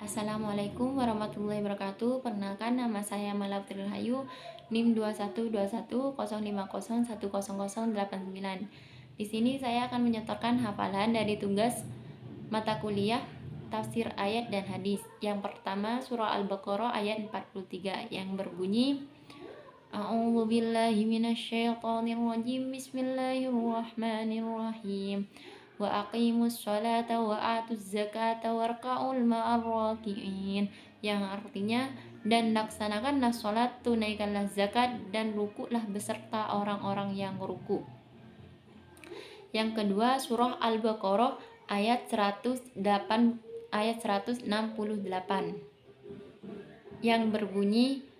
Assalamualaikum warahmatullahi wabarakatuh. Perkenalkan, nama saya Malafri Rahayu, NIM 212105010089. Di sini saya akan menyetorkan hafalan dari tugas mata kuliah tafsir ayat dan hadis. Yang pertama, surah Al-Baqarah ayat 43 yang berbunyi, A'udzubillahi minasyaitonirrajim. Bismillahirrahmanirrahim. Wa aqimus sholata wa atuz zakata warka'ul ma'ar raki'in, yang artinya, dan laksanakanlah sholat, tunaikanlah zakat, dan rukuklah beserta orang-orang yang ruku. Yang kedua, surah Al-Baqarah ayat 168 yang berbunyi,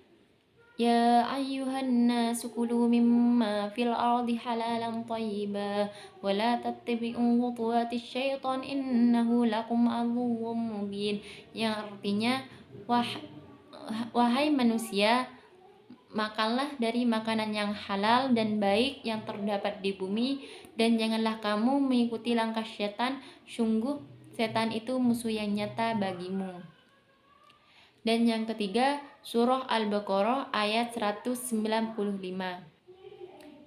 Ya ayyuhan nasu kulu mimma fil ardi halalan tayyiba wa la tattabi'u khutuwatis syaitan innahu lakum aduwwum mubin, yang artinya, wahai manusia, makanlah dari makanan yang halal dan baik yang terdapat di bumi, dan janganlah kamu mengikuti langkah setan, sungguh setan itu musuh yang nyata bagimu. Dan yang ketiga, surah Al-Baqarah ayat 195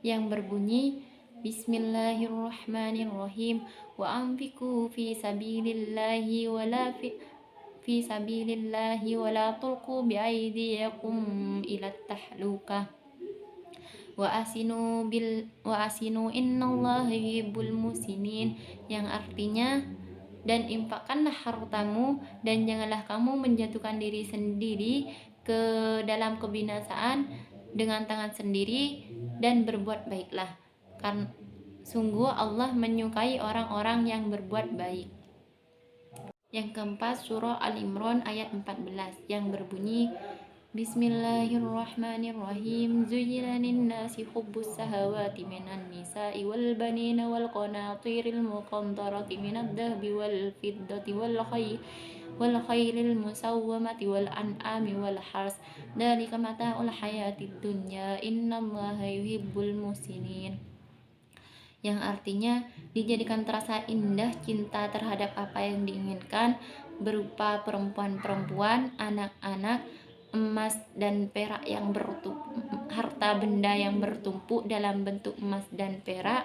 yang berbunyi, Bismillahirrahmanirrahim, wa anfiqu fi sabilillahi wa la tulqu bi'aydiyakum ila tahlukah wa asinu innallaha yuhibbul musinin, yang artinya, dan infakkanlah hartamu dan janganlah kamu menjatuhkan diri sendiri ke dalam kebinasaan dengan tangan sendiri, dan berbuat baiklah, karena sungguh Allah menyukai orang-orang yang berbuat baik. Yang keempat, surah Al-Imran ayat 14 yang berbunyi, Bismillahirrahmanirrahim. Zuyyina lin-nasi hubbus sahawati minan nisa'i wal banina wal qanatiril muqantarati minad dhahbi wal fiddati wal khaylil musawwamati wal an'ami wal hars, dzalika mata'ul hayatid dunya innallaha yuhibbul muhsinin, yang artinya, dijadikan terasa indah cinta terhadap apa yang diinginkan berupa perempuan-perempuan, anak-anak, emas dan perak yang harta benda yang bertumpuk dalam bentuk emas dan perak,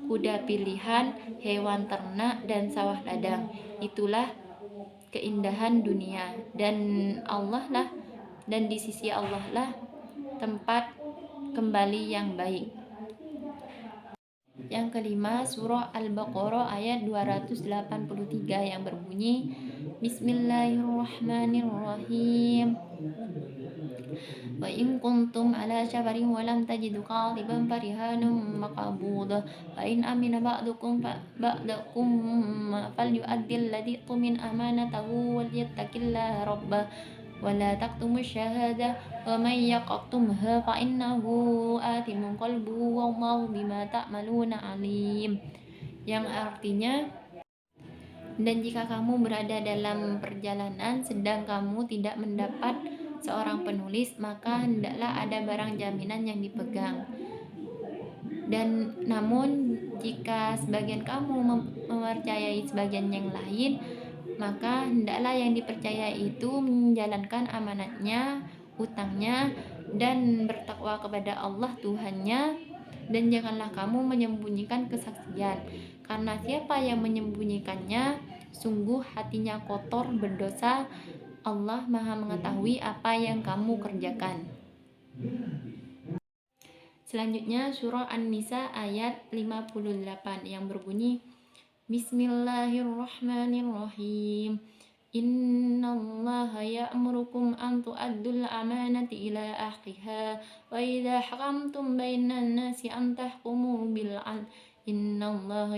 kuda pilihan, hewan ternak, dan sawah ladang. Itulah keindahan dunia, dan di sisi Allah lah tempat kembali yang baik. Yang kelima, surah Al-Baqarah ayat 283 yang berbunyi, Bismillahirrahmanirrahim. Wa in kuntum ala safarin wa lam tajidu qatiban farihanun maqbudah fa in amina ba'dukum falyu'addil ladzi tumin amanatahu wal yattaqillaha rabbah wa la taqtumu syahada wa may yaqtumha fa innahu athimun qalbuhu wallahu bima ta'maluna alim, yang artinya, dan jika kamu berada dalam perjalanan sedang kamu tidak mendapat seorang penulis, maka hendaklah ada barang jaminan yang dipegang. Dan namun jika sebagian kamu mempercayai sebagian yang lain, maka hendaklah yang dipercayai itu menjalankan amanatnya, utangnya, dan bertakwa kepada Allah Tuhannya, dan janganlah kamu menyembunyikan kesaksian, karena siapa yang menyembunyikannya, sungguh hatinya kotor berdosa. Allah Maha mengetahui apa yang kamu kerjakan. Selanjutnya, surah An-Nisa ayat 58 yang berbunyi, Bismillahirrahmanirrahim. Innallaha ya'murukum an tu'addul amanati ila ahliha wa idza hakamtum bainan nasi an tahkumu bil 'adl innallaha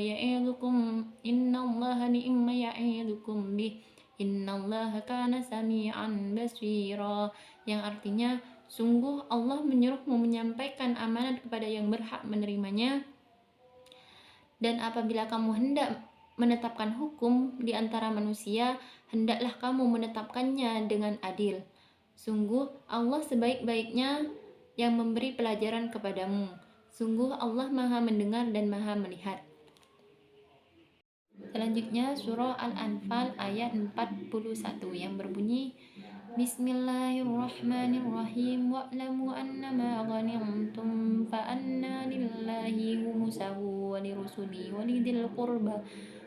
ni'ma ya'idukum bih innallaha kana sami'an basira, yang artinya, sungguh Allah menyuruhmu menyampaikan amanat kepada yang berhak menerimanya, dan apabila kamu hendak menetapkan hukum di antara manusia, hendaklah kamu menetapkannya dengan adil. Sungguh Allah sebaik-baiknya yang memberi pelajaran kepadamu. Sungguh Allah Maha mendengar dan Maha melihat. Selanjutnya surah Al-Anfal ayat 41 yang berbunyi Bismillahirrahmanirrahim wa'lamu annama ghanimtum fa anna lillahi khumsahu wa lirusuli wa lidil qurba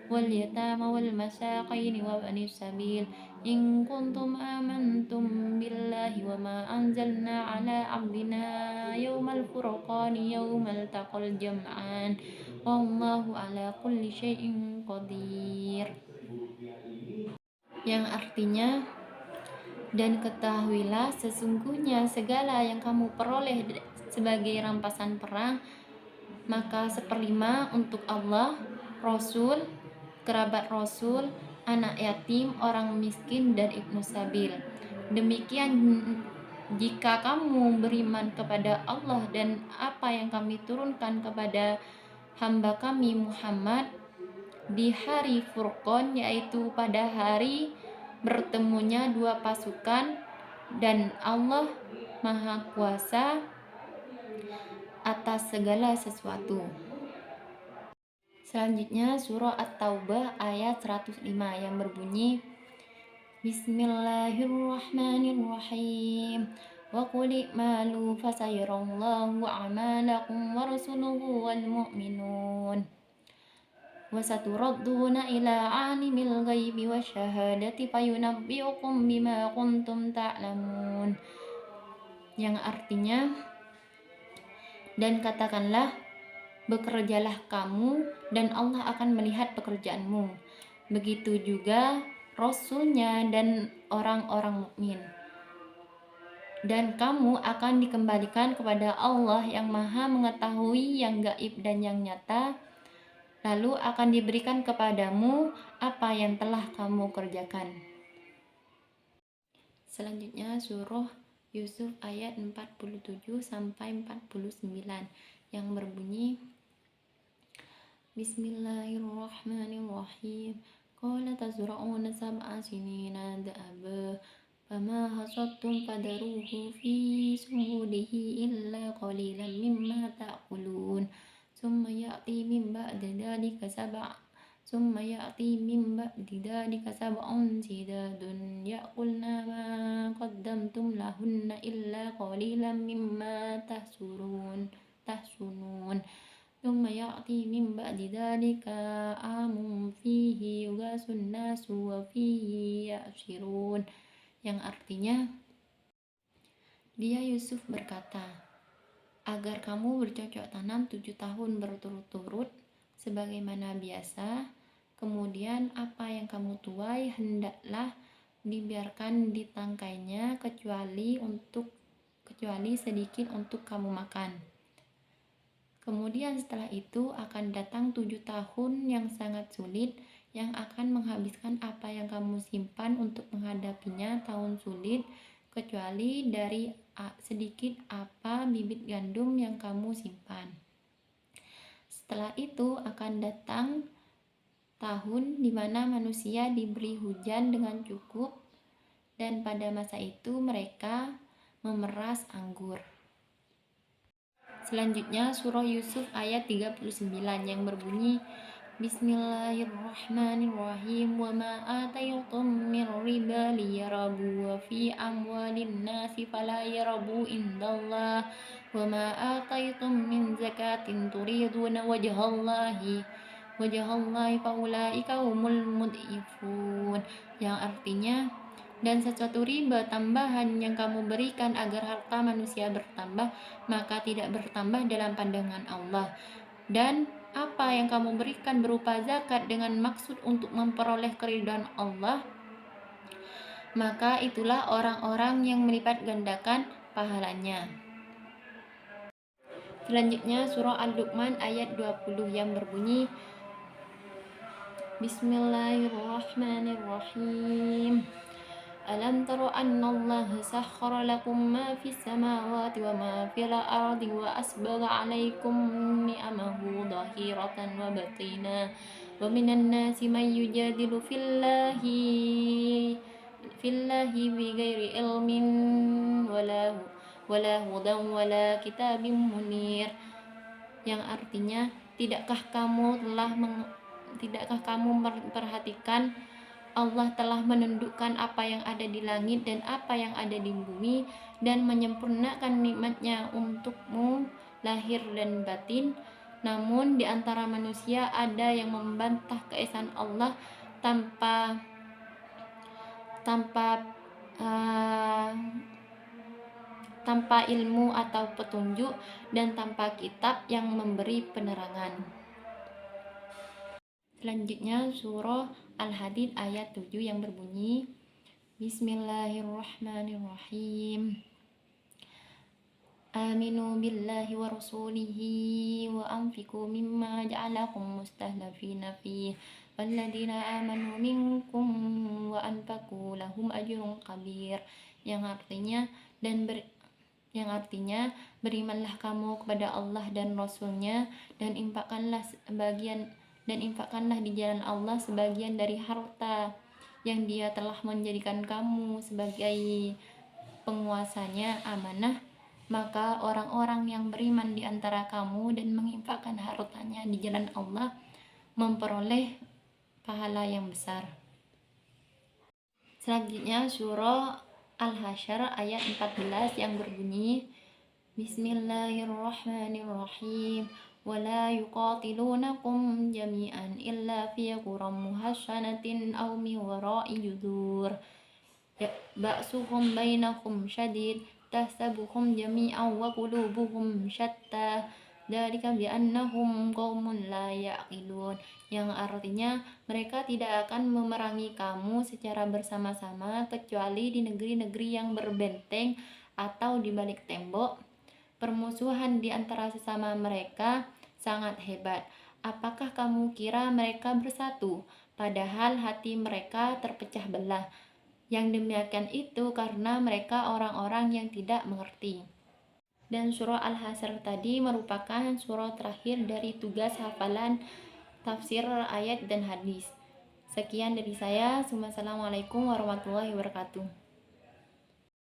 wal yatama wal masakin wa bani sabil in kuntum amantum billahi wa ma anzalna ala abdina yawmal furqani yawmal taqal jam'an wallahu ala kulli syai'in qadir, yang artinya, dan ketahuilah sesungguhnya segala yang kamu peroleh sebagai rampasan perang, maka seperlima untuk Allah, Rasul, kerabat Rasul, anak yatim, orang miskin, dan ibnu sabil. Demikian jika kamu beriman kepada Allah dan apa yang kami turunkan kepada hamba kami Muhammad di hari Furqan, yaitu pada hari bertemunya dua pasukan, dan Allah Maha Kuasa atas segala sesuatu. Selanjutnya surah At-Taubah ayat 105 yang berbunyi Bismillahirrahmanirrahim wa qul i'malu fasayarallahu a'malakum wa rasuluhu wal mu'minun wa saturadduna ila 'alimil ghaibi wasyahadati fayunabbi'ukum bima kuntum ta'lamun, yang artinya, dan katakanlah bekerjalah kamu dan Allah akan melihat pekerjaanmu, begitu juga Rasulnya dan orang-orang mukmin, dan kamu akan dikembalikan kepada Allah yang Maha mengetahui yang gaib dan yang nyata, lalu akan diberikan kepadamu apa yang telah kamu kerjakan. Selanjutnya surah Yusuf ayat 47 sampai 49 yang berbunyi Bismillahirrahmanirrahim. Qala tazra'una sab'a sinina da'aba fama hasadtum fadaruhu fi sumbulihi illa qalilan mimma ta'kulun summa ya'ti min ba'di dhalika sab'un sidadun ya'kulna ma qaddamtum lahunna illa qalilan mimma tahsunun ثم يأتي من بعد ذلك عام فيه يغاث الناس وفيه يعصرون, yang artinya, dia Yusuf berkata, agar kamu bercocok tanam 7 tahun berturut-turut sebagaimana biasa, kemudian apa yang kamu tuai hendaklah dibiarkan di tangkainya kecuali sedikit untuk kamu makan. Kemudian setelah itu akan datang 7 tahun yang sangat sulit yang akan menghabiskan apa yang kamu simpan untuk menghadapinya tahun sulit, kecuali dari sedikit apa bibit gandum yang kamu simpan. Setelah itu akan datang tahun di mana manusia diberi hujan dengan cukup, dan pada masa itu mereka memeras anggur. Selanjutnya surah Yusuf ayat 39 yang berbunyi Bismillahirrahmanirrahim wa ma ataytum min riba liyarabu fi amwalin nasi fala yarabu indallah wa ma ataytum min zakatin turiduna wajhallahi faulaika humul mud'ifun, yang artinya, dan sesuatu riba tambahan yang kamu berikan agar harta manusia bertambah, maka tidak bertambah dalam pandangan Allah. Dan apa yang kamu berikan berupa zakat dengan maksud untuk memperoleh keridhaan Allah, maka itulah orang-orang yang melipat gandakan pahalanya. Selanjutnya surah Al-Luqman ayat 20 yang berbunyi Bismillahirrahmanirrahim. Alam tara anna Allah sakhkhara lakum ma fis samawati wa ma fil ardi wa asbagha 'alaikum ni'amahu dhahiratan wa batina wa minan nasi man yujadilu fillahi bighairi ilmin wala hudan wala kitabim munir, yang artinya, tidakkah kamu telah Tidakkah kamu memperhatikan Allah telah menundukkan apa yang ada di langit dan apa yang ada di bumi dan menyempurnakan nikmatnya untukmu lahir dan batin. Namun di antara manusia ada yang membantah keesaan Allah tanpa tanpa uh, tanpa ilmu atau petunjuk dan tanpa kitab yang memberi penerangan. Selanjutnya surah Al-Hadid ayat 7 yang berbunyi Bismillahirrahmanirrahim. Aminu billahi wa rasulihi wa anfiqu mimma ja'alakum mustahlafina fihi walladina amanu minkum wa anfaqu lahum ajrun kabir, yang artinya berimanlah kamu kepada Allah dan Rasulnya dan infakkanlah di jalan Allah sebagian dari harta yang Dia telah menjadikan kamu sebagai penguasanya amanah. Maka orang-orang yang beriman di antara kamu dan menginfakkan hartanya di jalan Allah memperoleh pahala yang besar. Selanjutnya surah Al-Hasyr ayat 14 yang berbunyi Bismillahirrahmanirrahim. ولا يقاتلونكم جميعا إلا في قرى محصنة أو من وراء جذور بأسهم بينهم شديد تحسبهم جميعا وقلوبهم شتى ذلك بأنهم قوم لا يعقلون, yang artinya mereka tidak akan memerangi kamu secara bersama-sama kecuali di negeri-negeri yang berbenteng atau di balik tembok. Permusuhan di antara sesama mereka sangat hebat. Apakah kamu kira mereka bersatu, padahal hati mereka terpecah belah? Yang demikian itu karena mereka orang-orang yang tidak mengerti. Dan surah Al-Hasyr tadi merupakan surah terakhir dari tugas hafalan tafsir ayat dan hadis. Sekian dari saya. Wassalamualaikum warahmatullahi wabarakatuh.